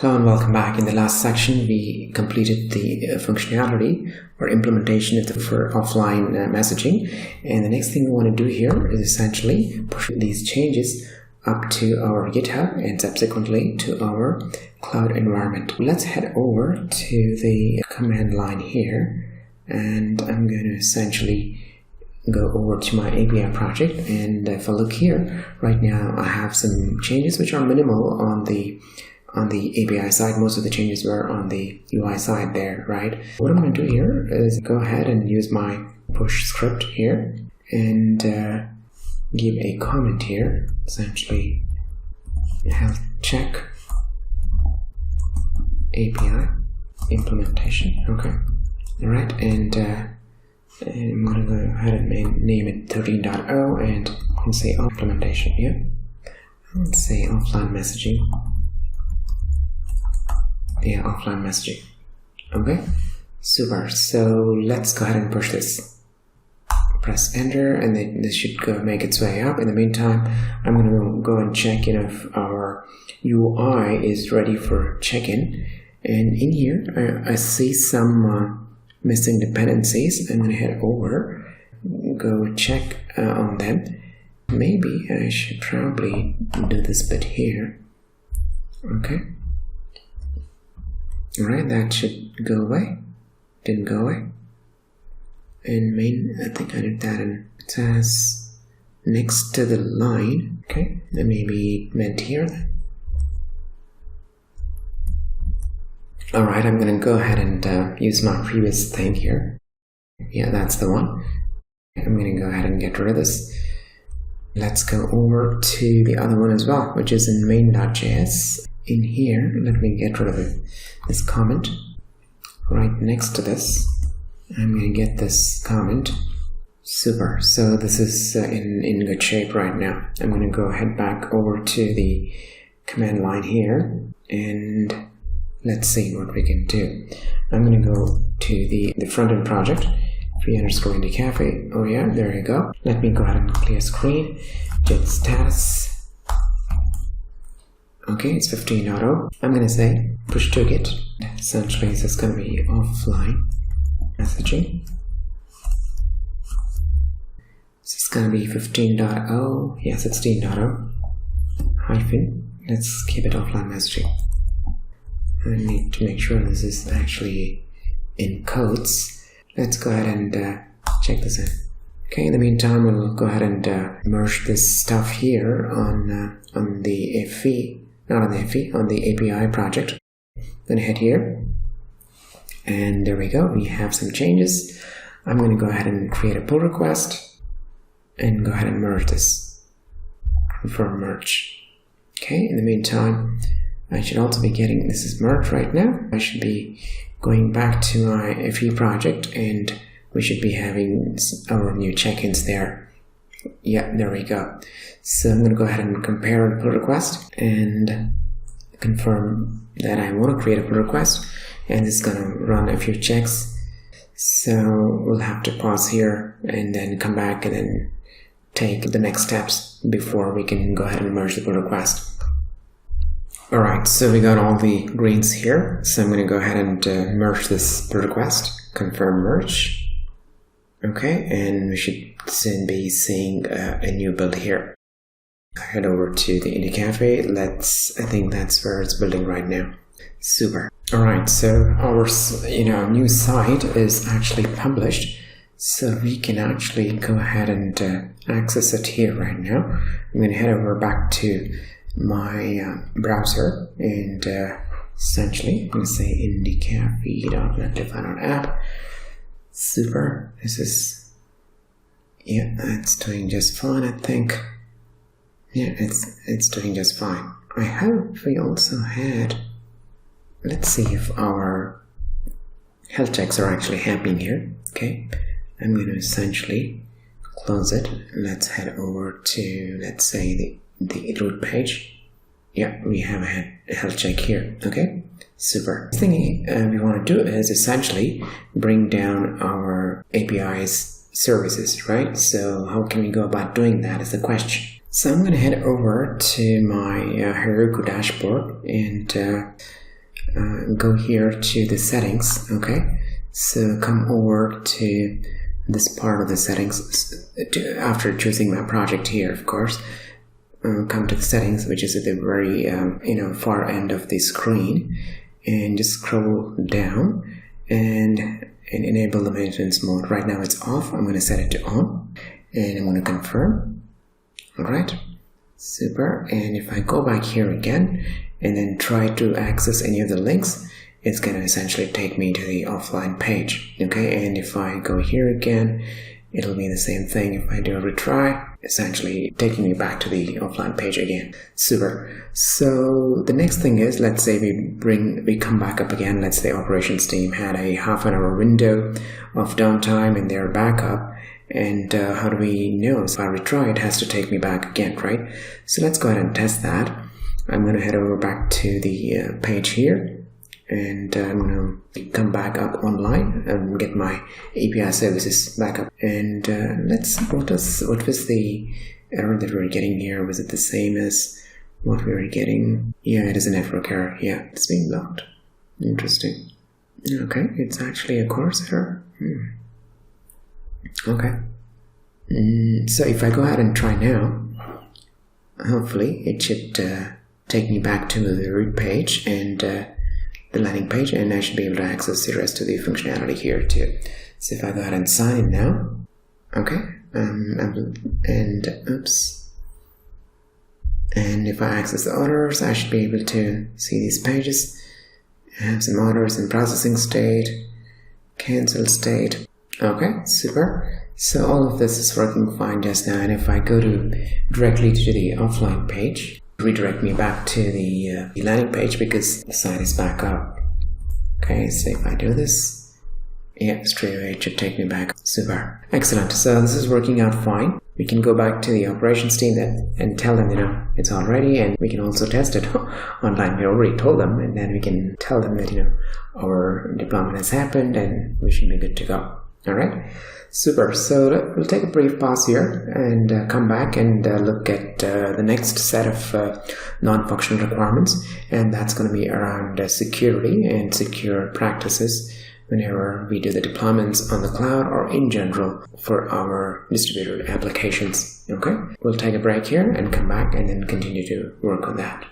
Hello and welcome back. In the last section, we completed the functionality or implementation of for offline messaging. And the next thing we want to do here is essentially push these changes up to our GitHub and subsequently to our cloud environment. Let's head over to the command line here, and I'm going to essentially go over to my API project. And if I look here, right now I have some changes which are minimal on the API side. Most of the changes were on the UI side there, right? What I'm going to do here is go ahead and use my push script here and give a comment here, essentially health check API implementation. Okay, all right, and I'm going to go ahead and name it 13.0 and say implementation. Yeah, let's say offline messaging. Yeah, offline messaging. Okay, super. So let's go ahead and push this. Press enter, and then this should go make its way up. In the meantime, I'm going to go and check if our UI is ready for check-in. And in here, I see some missing dependencies. I'm going to head over, go check on them. Maybe I should probably do this bit here. Okay. Alright, that should go away. Didn't go away. And main, I think I did that, and it says next to the line. Okay, that may be meant here then. Alright, I'm gonna go ahead and use my previous thing here. Yeah, that's the one. I'm gonna go ahead and get rid of this. Let's go over to the other one as well, which is in main.js. In here, let me get rid of this comment. Right next to this, I'm going to get this comment. Super. So this is in good shape right now. I'm going to go ahead back over to the command line here, and let's see what we can do. I'm going to go to the front-end project, free_indie_cafe. Oh yeah, there you go. Let me go ahead and clear screen, get status. Okay, it's 15.0. I'm going to say push to Git. Essentially, this is going to be offline messaging. This is going to be 15.0. Yeah, 16.0. Hyphen. Let's keep it offline messaging. I need to make sure this is actually in quotes. Let's go ahead and check this in. Okay, in the meantime, we'll go ahead and merge this stuff here on the FE. Not on the FE, on the API project. Then head here, and there we go. We have some changes. I'm going to go ahead and create a pull request and go ahead and merge this. Confirm merge. Okay, in the meantime, I should also be getting, this is merged right now. I should be going back to my FE project, and we should be having our new check-ins there. Yeah, there we go. So I'm going to go ahead and compare the pull request and confirm that I want to create a pull request, and it's going to run a few checks. So we'll have to pause here and then come back and then take the next steps before we can go ahead and merge the pull request. Alright, so we got all the greens here. So I'm going to go ahead and merge this pull request, confirm merge. Okay, and we should soon be seeing a new build here. Head over to the Indie Cafe. I think that's where it's building right now. Super. Alright, so our new site is actually published, so we can actually go ahead and access it here right now. I'm going to head over back to my browser, and essentially I'm going to say indiecafe.netlify.app. Super. This is, yeah, it's doing just fine, I think. Yeah, it's doing just fine. I hope we also had, let's see if our health checks are actually happening here. Okay, I'm going to essentially close it. Let's head over to, let's say, the root page. Yeah, we have a health check here. Okay, super. The thing we want to do is essentially bring down our API's services, right? So how can we go about doing that is the question. So I'm going to head over to my Heroku dashboard, and go here to the settings. Okay, so come over to this part of the settings after choosing my project here, of course. Come to the settings, which is at the very far end of the screen, and just scroll down and enable the maintenance mode. Right now it's off. I'm going to set it to on, and I'm going to confirm. Alright, super. And if I go back here again and then try to access any of the links, it's going to essentially take me to the offline page. Okay, and if I go here again, it'll be the same thing. If I do a retry, essentially taking me back to the offline page again. Super. So the next thing is, let's say we come back up again. Let's say operations team had a half-an-hour window of downtime in their backup. And how do we know? So if I retry, it has to take me back again, right? So let's go ahead and test that. I'm going to head over back to the page here, and I'm going to come back up online and get my API services back up. And let's see, what was the error that we were getting here? Was it the same as what we were getting? Yeah, it is a network error. Yeah, it's being blocked. Interesting. Okay, it's actually a course error. Okay. So if I go ahead and try now, hopefully it should take me back to the root page and the landing page, and I should be able to access the rest of the functionality here too. So if I go ahead and sign in now, okay, and oops, and if I access the orders, I should be able to see these pages. I have some orders in processing state, cancel state. Okay, super. So all of this is working fine just now, and if I go directly to the offline page, redirect me back to the landing page because the site is back up. Okay, so if I do this, yeah, straight away it should take me back. Super. Excellent. So this is working out fine. We can go back to the operations team and tell them, it's all ready, and we can also test it online. We already told them, and then we can tell them that, our deployment has happened and we should be good to go. All right. Super. So we'll take a brief pause here and come back and look at the next set of non-functional requirements, and that's going to be around security and secure practices whenever we do the deployments on the cloud or in general for our distributed applications. Okay, we'll take a break here and come back and then continue to work on that.